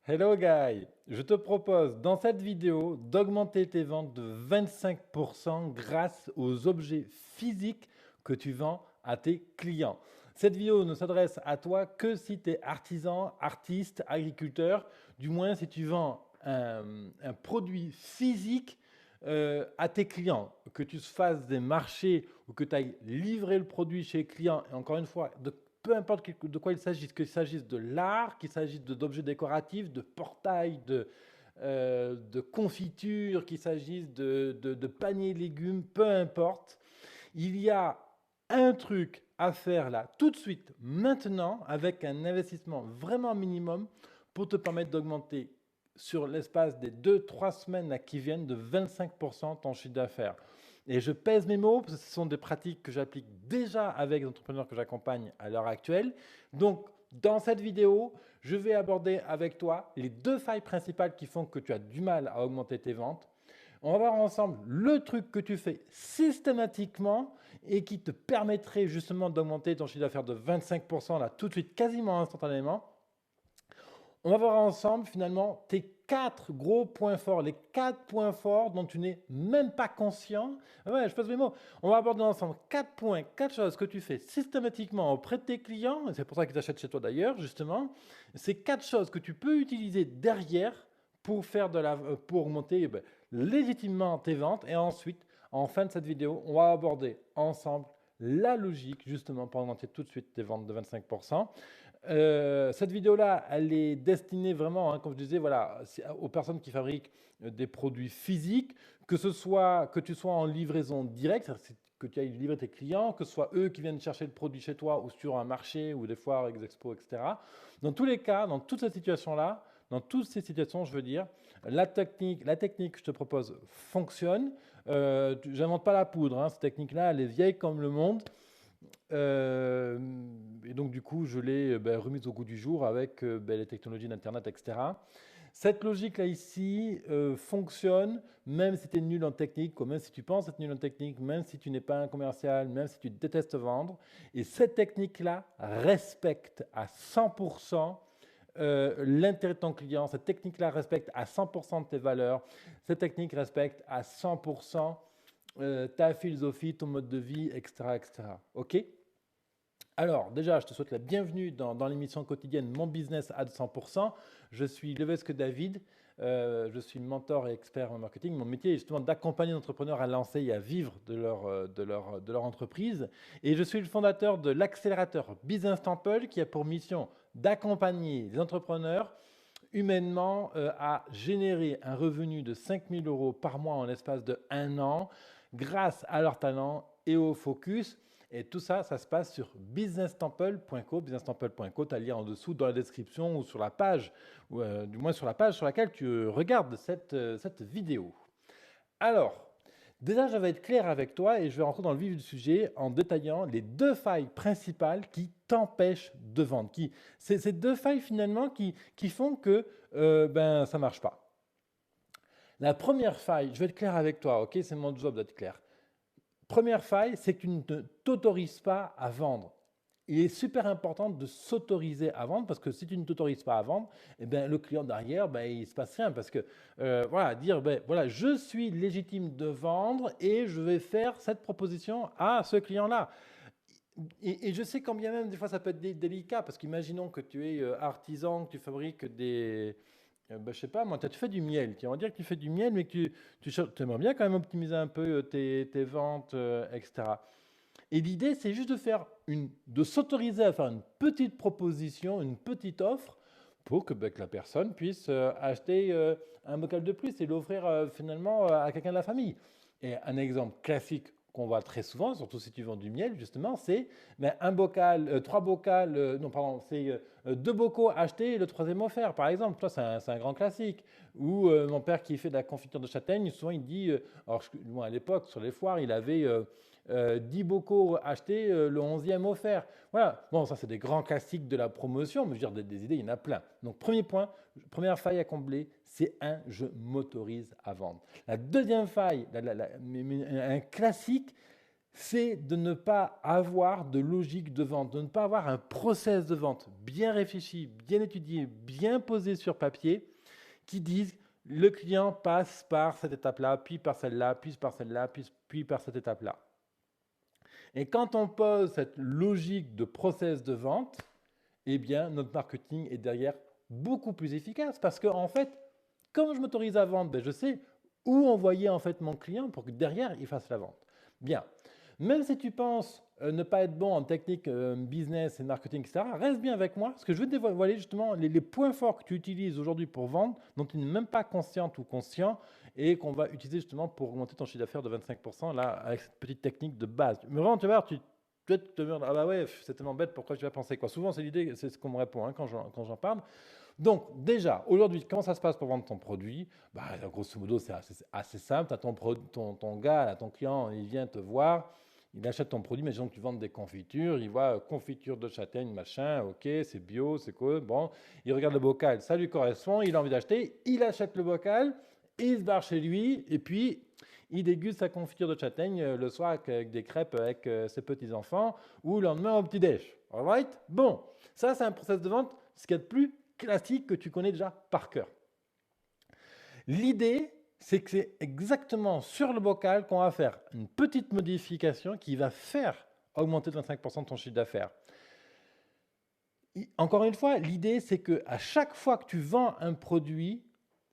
Hello guy, je te propose dans cette vidéo d'augmenter tes ventes de 25% grâce aux objets physiques que tu vends à tes clients. Cette vidéo ne s'adresse à toi que si tu es artisan, artiste, agriculteur, du moins si tu vends un produit physique à tes clients, que tu fasses des marchés ou que tu ailles livrer le produit chez les clients, et encore une fois, peu importe de quoi il s'agisse, qu'il s'agisse de l'art, qu'il s'agisse d'objets décoratifs, de portails, de confitures, qu'il s'agisse de paniers de légumes, peu importe, il y a un truc à faire là, tout de suite, maintenant, avec un investissement vraiment minimum pour te permettre d'augmenter sur l'espace des 2-3 semaines là, qui viennent de 25% ton chiffre d'affaires. Et je pèse mes mots parce que ce sont des pratiques que j'applique déjà avec les entrepreneurs que j'accompagne à l'heure actuelle. Donc, dans cette vidéo, je vais aborder avec toi les deux failles principales qui font que tu as du mal à augmenter tes ventes. On va voir ensemble le truc que tu fais systématiquement et qui te permettrait justement d'augmenter ton chiffre d'affaires de 25% là tout de suite, quasiment instantanément. On va voir ensemble finalement tes 4 gros points forts, les 4 points forts dont tu n'es même pas conscient. Ouais, je passe mes mots. On va aborder ensemble 4 points, 4 choses que tu fais systématiquement auprès de tes clients, et c'est pour ça qu'ils achètent chez toi d'ailleurs, justement. C'est 4 choses que tu peux utiliser derrière pour pour augmenter légitimement tes ventes. Et ensuite, en fin de cette vidéo, on va aborder ensemble la logique justement pour augmenter tout de suite tes ventes de 25%. Cette vidéo-là, elle est destinée vraiment, hein, comme je disais, voilà, aux personnes qui fabriquent des produits physiques, que tu sois en livraison directe, c'est-à-dire que tu ailles livrer tes clients, que ce soit eux qui viennent chercher le produit chez toi ou sur un marché ou des foires, des expos, etc. Dans tous les cas, dans toute cette situation-là, dans toutes ces situations, je veux dire, la technique que je te propose fonctionne. J'invente pas la poudre, hein, cette technique-là, elle est vieille comme le monde. Euh, et donc, du coup, je l'ai remise au goût du jour avec les technologies d'Internet, etc. Cette logique-là ici fonctionne même si tu es nul en technique, ou même si tu penses être nul en technique, même si tu n'es pas un commercial, même si tu détestes vendre. Et cette technique-là respecte à 100% l'intérêt de ton client. Cette technique-là respecte à 100% de tes valeurs. Cette technique respecte à 100% ta philosophie, ton mode de vie, etc. etc. OK? Alors, déjà, je te souhaite la bienvenue dans l'émission quotidienne Mon Business à 200%. Je suis Levesque David, je suis mentor et expert en marketing. Mon métier est justement d'accompagner les entrepreneurs à lancer et à vivre de leur entreprise. Et je suis le fondateur de l'accélérateur Business Temple qui a pour mission d'accompagner les entrepreneurs humainement à générer un revenu de 5 000 euros par mois en l'espace de 1 an grâce à leur talent et au focus. Et tout ça, ça se passe sur businesstemple.co. Businesstemple.co, tu as le lien en dessous dans la description ou sur la page, ou du moins sur la page sur laquelle tu regardes cette vidéo. Alors, déjà, je vais être clair avec toi et je vais rentrer dans le vif du sujet en détaillant les deux failles principales qui t'empêchent de vendre. C'est ces deux failles finalement qui font que ça ne marche pas. La première faille, je vais être clair avec toi, ok? C'est mon job d'être clair. Première faille, c'est que tu ne t'autorises pas à vendre. Il est super important de s'autoriser à vendre parce que si tu ne t'autorises pas à vendre, eh ben, le client derrière, ben, il ne se passe rien parce que voilà, dire ben, voilà, je suis légitime de vendre et je vais faire cette proposition à ce client-là. Et je sais quand bien même des fois ça peut être délicat parce qu'imaginons que tu es artisan, que tu fabriques je sais pas, moi, tu fais du miel. On va dire que tu fais du miel, mais que tu aimerais bien quand même optimiser un peu tes ventes, etc. Et l'idée, c'est juste de s'autoriser à faire une petite proposition, une petite offre pour que la personne puisse acheter un bocal de plus et l'offrir finalement à quelqu'un de la famille. Et un exemple classique qu'on voit très souvent, surtout si tu vends du miel, justement, c'est un bocal, 3 bocals, non, pardon, c'est 2 bocaux achetés et le troisième offert, par exemple. Toi, c'est un grand classique. Ou mon père qui fait de la confiture de châtaigne, souvent il dit, alors moi à l'époque, sur les foires, il avait 10 bocaux achetés, le 11e offert. Voilà, bon, ça c'est des grands classiques de la promotion, mais je veux dire, des idées, il y en a plein. Donc, premier point, première faille à combler, c'est je m'autorise à vendre. La deuxième faille, un classique, c'est de ne pas avoir de logique de vente, de ne pas avoir un process de vente bien réfléchi, bien étudié, bien posé sur papier, qui disent le client passe par cette étape-là, puis par celle-là, puis par celle-là, puis par cette étape-là. Et quand on pose cette logique de process de vente, eh bien, notre marketing est derrière beaucoup plus efficace parce que, en fait, comme je m'autorise à vendre, ben, je sais où envoyer en fait mon client pour que derrière, il fasse la vente. Bien. Même si tu penses ne pas être bon en technique business et marketing, etc., reste bien avec moi parce que je vais te dévoiler justement les points forts que tu utilises aujourd'hui pour vendre, dont tu n'es même pas consciente ou conscient et qu'on va utiliser justement pour augmenter ton chiffre d'affaires de 25% là, avec cette petite technique de base. Mais vraiment, tu vas voir, tu vas te dire, ah bah ouais, c'est tellement bête, pourquoi tu vas penser quoi? Souvent, c'est l'idée, c'est ce qu'on me répond hein, quand j'en parle. Donc, déjà, aujourd'hui, comment ça se passe pour vendre ton produit? Bah, grosso modo, c'est assez simple. Tu as ton gars, là, ton client, il vient te voir, il achète ton produit, mais disons que tu vends des confitures, il voit confiture de châtaigne, machin, ok, c'est bio, c'est quoi, bon, il regarde le bocal, ça lui correspond, il a envie d'acheter, il achète le bocal, il se barre chez lui, et puis il déguste sa confiture de châtaigne le soir avec des crêpes avec ses petits-enfants, ou le lendemain au petit-déj. All right? Bon, ça c'est un process de vente, ce qu'il y a de plus classique que tu connais déjà par cœur. L'idée, c'est que c'est exactement sur le bocal qu'on va faire une petite modification qui va faire augmenter de 25% ton chiffre d'affaires. Encore une fois, l'idée, c'est qu'à chaque fois que tu vends un produit,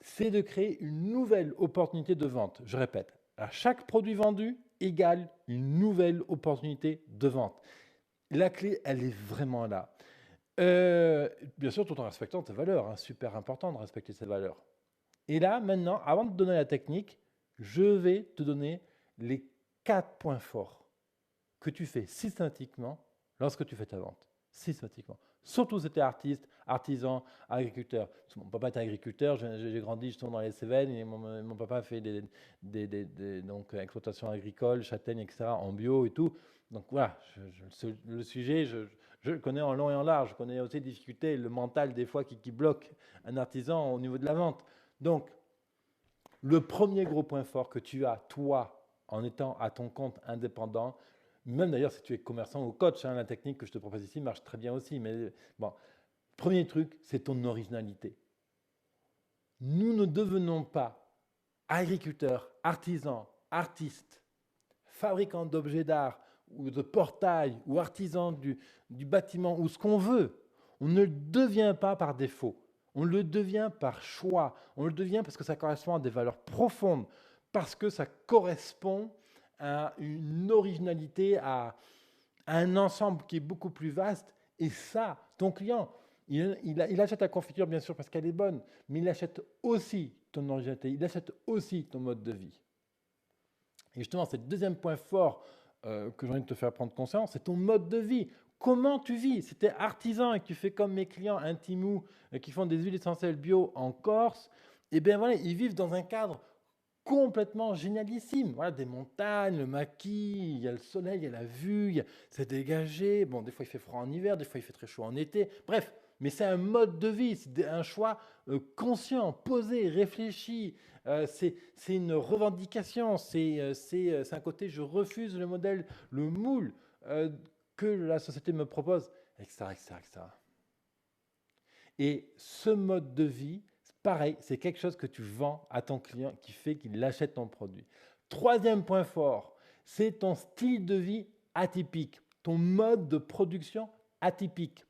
c'est de créer une nouvelle opportunité de vente. Je répète, à chaque produit vendu égale une nouvelle opportunité de vente. La clé, elle est vraiment là. Bien sûr, tout en respectant tes valeurs. Hein, super important de respecter ses valeurs. Et là, maintenant, avant de te donner la technique, je vais te donner les 4 points forts que tu fais systématiquement lorsque tu fais ta vente. Systématiquement. Surtout si tu es artiste, artisan, agriculteur. Mon papa était agriculteur, j'ai grandi justement dans les Cévennes et mon papa fait donc, exploitation agricole, châtaignes, etc. en bio et tout. Donc voilà, le sujet, je le connais en long et en large. Je connais aussi les difficultés, le mental des fois qui bloque un artisan au niveau de la vente. Donc, le premier gros point fort que tu as, toi, en étant à ton compte indépendant, même d'ailleurs si tu es commerçant ou coach, hein, la technique que je te propose ici marche très bien aussi, mais bon, premier truc, c'est ton originalité. Nous ne devenons pas agriculteurs, artisans, artistes, fabricants d'objets d'art ou de portails ou artisans du bâtiment ou ce qu'on veut. On ne le devient pas par défaut. On le devient par choix. On le devient parce que ça correspond à des valeurs profondes, parce que ça correspond à une originalité, à un ensemble qui est beaucoup plus vaste. Et ça, ton client, il achète ta confiture bien sûr parce qu'elle est bonne, mais il achète aussi ton originalité, il achète aussi ton mode de vie. Et justement, c'est le deuxième point fort que j'ai envie de te faire prendre conscience, c'est ton mode de vie. Comment tu vis? Si tu es artisan et que tu fais comme mes clients Intimou qui font des huiles essentielles bio en Corse, et bien voilà, ils vivent dans un cadre complètement génialissime. Voilà, des montagnes, le maquis, il y a le soleil, il y a la vue, c'est dégagé. Bon, des fois il fait froid en hiver, des fois il fait très chaud en été. Bref, mais c'est un mode de vie, c'est un choix conscient, posé, réfléchi. C'est une revendication, c'est un côté je refuse le modèle, le moule que la société me propose, etc., etc., etc. Et ce mode de vie, pareil, c'est quelque chose que tu vends à ton client qui fait qu'il achète ton produit. Troisième point fort, c'est ton style de vie atypique, ton mode de production atypique.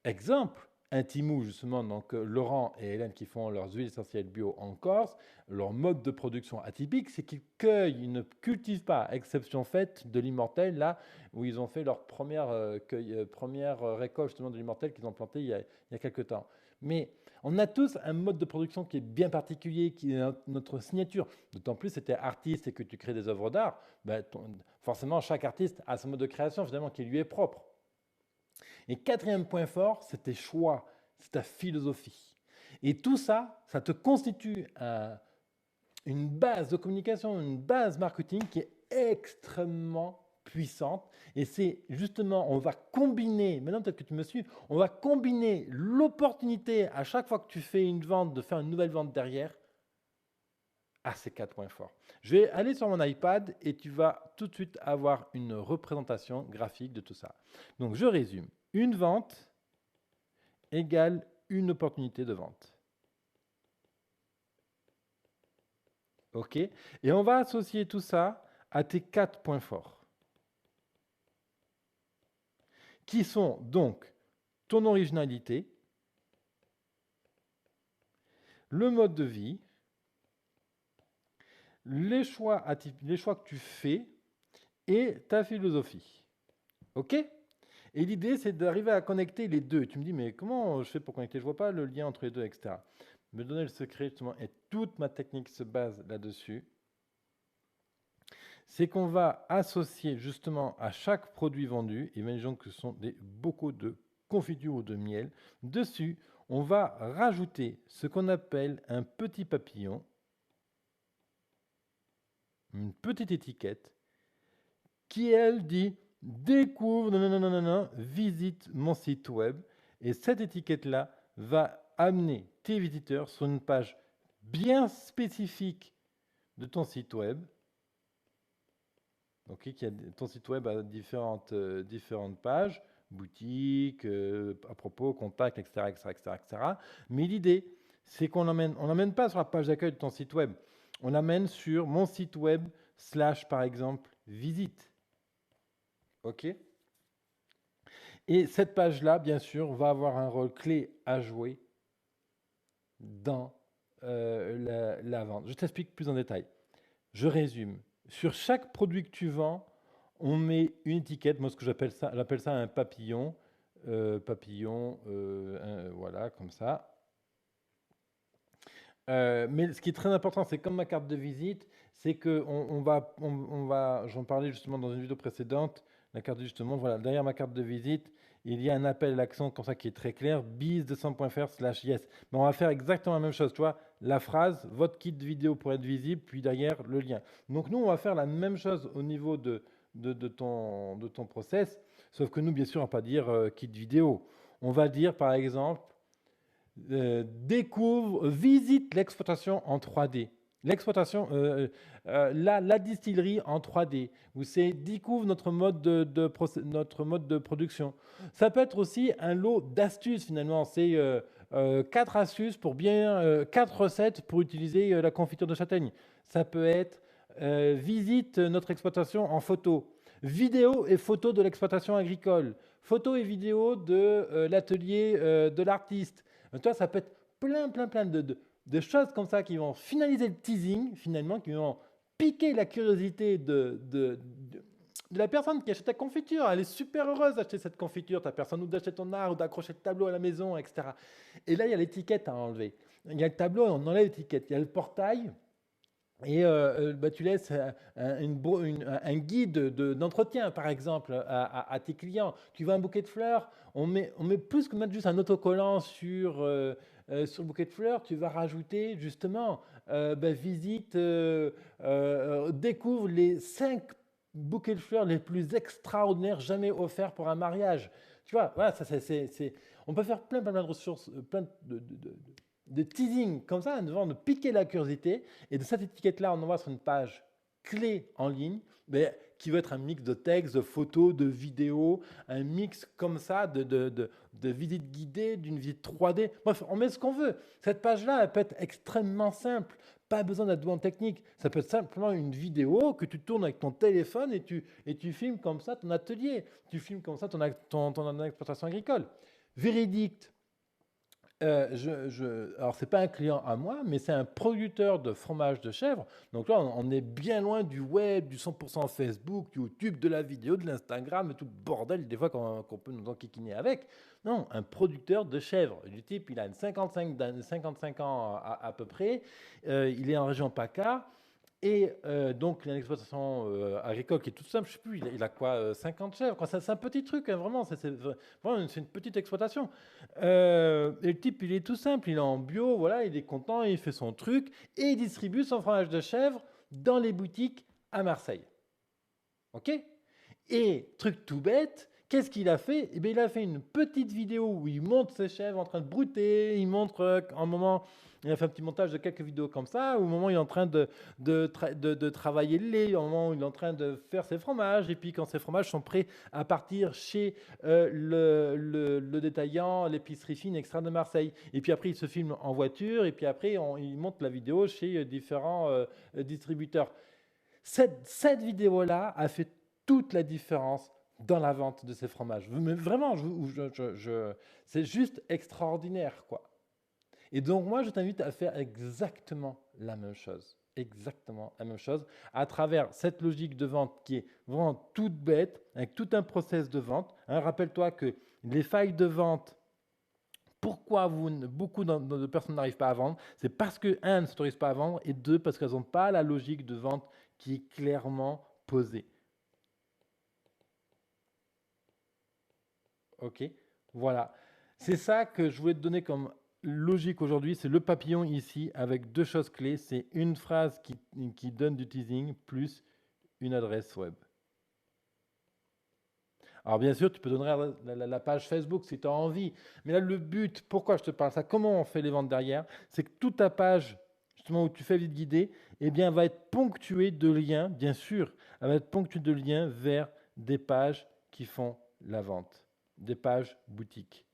Exemple, Intimou, justement, donc Laurent et Hélène qui font leurs huiles essentielles bio en Corse, leur mode de production atypique, c'est qu'ils cueillent, ils ne cultivent pas, exception faite de l'immortel, là où ils ont fait leur première récolte justement de l'immortel qu'ils ont planté il y a quelques temps. Mais on a tous un mode de production qui est bien particulier, qui est notre signature. D'autant plus si tu es artiste et que tu crées des œuvres d'art, ben, forcément chaque artiste a son mode de création finalement qui lui est propre. Et quatrième point fort, c'est tes choix, c'est ta philosophie. Et tout ça, ça te constitue une base de communication, une base marketing qui est extrêmement puissante. Et c'est justement, on va combiner, maintenant peut-être que tu me suis, on va combiner l'opportunité à chaque fois que tu fais une vente, de faire une nouvelle vente derrière, à ces 4 points forts. Je vais aller sur mon iPad et tu vas tout de suite avoir une représentation graphique de tout ça. Donc je résume. Une vente égale une opportunité de vente. OK? Et on va associer tout ça à tes 4 points forts, qui sont donc ton originalité, le mode de vie, les choix que tu fais et ta philosophie. OK? Et l'idée, c'est d'arriver à connecter les deux. Tu me dis, mais comment je fais pour connecter? Je ne vois pas le lien entre les deux, etc. Me donner le secret, justement, et toute ma technique se base là-dessus. C'est qu'on va associer justement à chaque produit vendu, imaginons que ce sont des bocaux de confiture ou de miel, dessus, on va rajouter ce qu'on appelle un petit papillon, une petite étiquette, qui elle dit découvre, visite mon site web. Et cette étiquette-là va amener tes visiteurs sur une page bien spécifique de ton site web. Okay, ton site web a différentes pages, boutique, à propos, contact, etc., etc., etc., etc. Mais l'idée, c'est qu'on l'emmène pas sur la page d'accueil de ton site web. On l'amène sur mon site web / par exemple visite. OK? Et cette page-là, bien sûr, va avoir un rôle clé à jouer dans la vente. Je t'explique plus en détail. Je résume. Sur chaque produit que tu vends, on met une étiquette. Moi, ce que j'appelle ça un papillon. Voilà, comme ça. Mais ce qui est très important, c'est comme ma carte de visite, c'est que j'en parlais justement dans une vidéo précédente, la carte justement, voilà, derrière ma carte de visite, il y a un appel à l'action comme ça qui est très clair, biz200.fr/yes. Mais on va faire exactement la même chose, tu vois, la phrase, votre kit vidéo pour être visible, puis derrière le lien. Donc nous, on va faire la même chose au niveau de ton process, sauf que nous, bien sûr, on va pas dire kit vidéo. On va dire, par exemple, visite l'exploitation en 3D. L'exploitation, la distillerie en 3D, où c'est découvre notre mode de production. Ça peut être aussi un lot d'astuces finalement. C'est 4 astuces pour 4 recettes pour utiliser la confiture de châtaigne. Ça peut être visite notre exploitation en photo. Vidéo et photo de l'exploitation agricole. Photo et vidéo de l'atelier de l'artiste. Toi, ça peut être plein de choses comme ça qui vont finaliser le teasing, finalement, qui vont piquer la curiosité de la personne qui achète ta confiture. Elle est super heureuse d'acheter cette confiture, ta personne, ou d'acheter ton art, ou d'accrocher le tableau à la maison, etc. Et là, il y a l'étiquette à enlever. Il y a le tableau, on enlève l'étiquette. Il y a le portail, et tu laisses un guide d'entretien, par exemple, à tes clients. Tu veux un bouquet de fleurs, on met plus que mettre juste un autocollant sur le bouquet de fleurs, tu vas rajouter justement visite, découvre les 5 bouquets de fleurs les plus extraordinaires jamais offerts pour un mariage. Tu vois, voilà, on peut faire plein de ressources, plein de teasing comme ça, de piquer la curiosité. Et de cette étiquette-là, on envoie sur une page clé en ligne, mais qui va être un mix de textes, de photos, de vidéos, un mix comme ça de visites guidées, d'une visite 3D. Bref, on met ce qu'on veut. Cette page-là, elle peut être extrêmement simple. Pas besoin d'être doué en technique. Ça peut être simplement une vidéo que tu tournes avec ton téléphone et tu filmes comme ça ton atelier. Tu filmes comme ça ton exploitation agricole. Véridique. Alors, ce n'est pas un client à moi, mais c'est un producteur de fromage de chèvre. Donc là, on est bien loin du web, du 100% Facebook, du YouTube, de la vidéo, de l'Instagram et tout le bordel, des fois qu'on peut nous enquiquiner avec. Non, un producteur de chèvre. Du type, il a 55 ans à peu près. Il est en région PACA. Et donc, il a une exploitation agricole qui est toute simple. Je ne sais plus, il a quoi, 50 chèvres quoi. C'est un petit truc, hein, vraiment. C'est une petite exploitation. Et le type, il est tout simple. Il est en bio, voilà, il est content, il fait son truc. Et il distribue son fromage de chèvre dans les boutiques à Marseille. OK? Et, truc tout bête, Qu'est-ce qu'il a fait? Eh bien, il a fait une petite vidéo où il montre ses chèvres en train de brouter, il montre un moment, il a fait un petit montage de quelques vidéos comme ça, au moment où il est en train de travailler le lait, au moment où il est en train de faire ses fromages, et puis quand ses fromages sont prêts à partir chez le détaillant, l'épicerie fine extra de Marseille. Et puis après, il se filme en voiture, et puis après, il monte la vidéo chez différents distributeurs. Cette vidéo-là a fait toute la différence dans la vente de ces fromages. Mais vraiment, c'est juste extraordinaire, quoi. Et donc, moi, je t'invite à faire exactement la même chose. Exactement la même chose à travers cette logique de vente qui est vraiment toute bête, avec tout un process de vente. Hein, rappelle-toi que les failles de vente, pourquoi beaucoup de personnes n'arrivent pas à vendre, c'est parce que, un, ne s'autorisent pas à vendre, et deux, parce qu'elles n'ont pas la logique de vente qui est clairement posée. Ok, voilà. C'est ça que je voulais te donner comme logique aujourd'hui. C'est le papillon ici avec deux choses clés. C'est une phrase qui donne du teasing plus une adresse web. Alors bien sûr, tu peux donner la page Facebook si tu as envie. Mais là, le but, pourquoi je te parle ça, comment on fait les ventes derrière, c'est que toute ta page, justement où tu fais vite guider, eh bien, va être ponctuée de liens, bien sûr, elle va être ponctuée de liens vers des pages qui font la vente, des pages boutiques.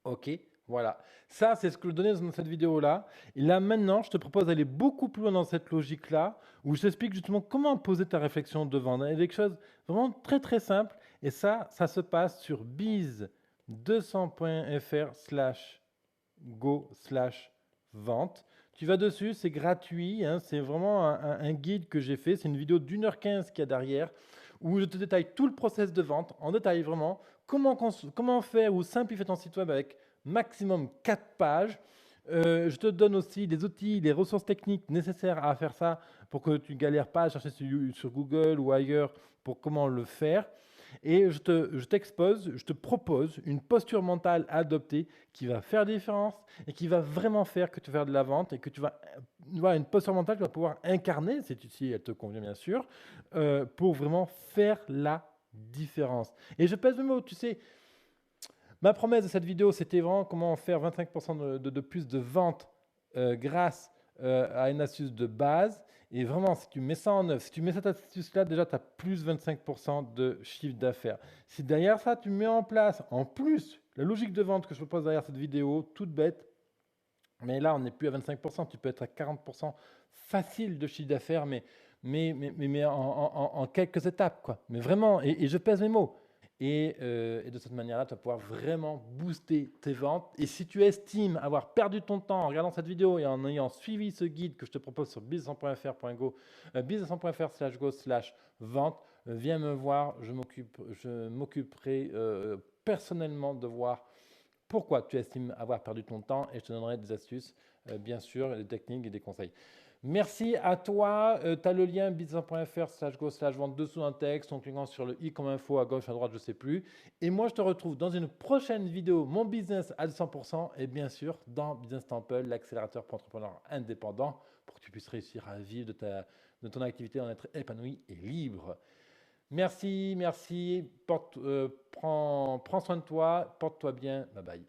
Ok, voilà. Ça, c'est ce que je donnais dans cette vidéo-là. Et là, maintenant, je te propose d'aller beaucoup plus loin dans cette logique-là, où je t'explique justement comment poser ta réflexion de vente. Il y a des choses vraiment très très simples. Et ça se passe sur biz200.fr/go/vente. Tu vas dessus, c'est gratuit, hein, c'est vraiment un guide que j'ai fait. C'est une vidéo d'1h15 qu'il y a derrière, où je te détaille tout le process de vente, en détail vraiment, comment faire ou simplifier ton site web avec maximum 4 pages. Je te donne aussi des outils, des ressources techniques nécessaires à faire ça pour que tu ne galères pas à chercher sur Google ou ailleurs pour comment le faire. Et je t'expose, je te propose une posture mentale à adopter qui va faire la différence et qui va vraiment faire que tu vas faire de la vente et que tu vas avoir une posture mentale que tu vas pouvoir incarner, si elle te convient bien sûr, pour vraiment faire la différence. Et je pèse le mot, tu sais, ma promesse de cette vidéo, c'était vraiment comment faire 25% de plus de ventes grâce à une astuce de base. Et vraiment, si tu mets ça en œuvre, si tu mets cette astuce-là, déjà, tu as plus 25% de chiffre d'affaires. Si derrière ça, tu mets en place, en plus, la logique de vente que je propose derrière cette vidéo, toute bête, mais là, on n'est plus à 25%, tu peux être à 40% facile de chiffre d'affaires, mais en quelques étapes, quoi. Mais vraiment, et je pèse mes mots. Et de cette manière-là, tu vas pouvoir vraiment booster tes ventes. Et si tu estimes avoir perdu ton temps en regardant cette vidéo et en ayant suivi ce guide que je te propose sur business100.fr/go/vente, viens me voir, je m'occuperai personnellement de voir pourquoi tu estimes avoir perdu ton temps et je te donnerai des astuces, bien sûr, des techniques et des conseils. Merci à toi. Tu as le lien business100.fr/go/vente dessous un texte en cliquant sur le i comme info à gauche, à droite, je ne sais plus. Et moi, je te retrouve dans une prochaine vidéo, mon business à 200% et bien sûr dans Business Temple, l'accélérateur pour entrepreneurs indépendants pour que tu puisses réussir à vivre de ton activité, en être épanoui et libre. Merci, merci. Prends soin de toi, porte-toi bien. Bye bye.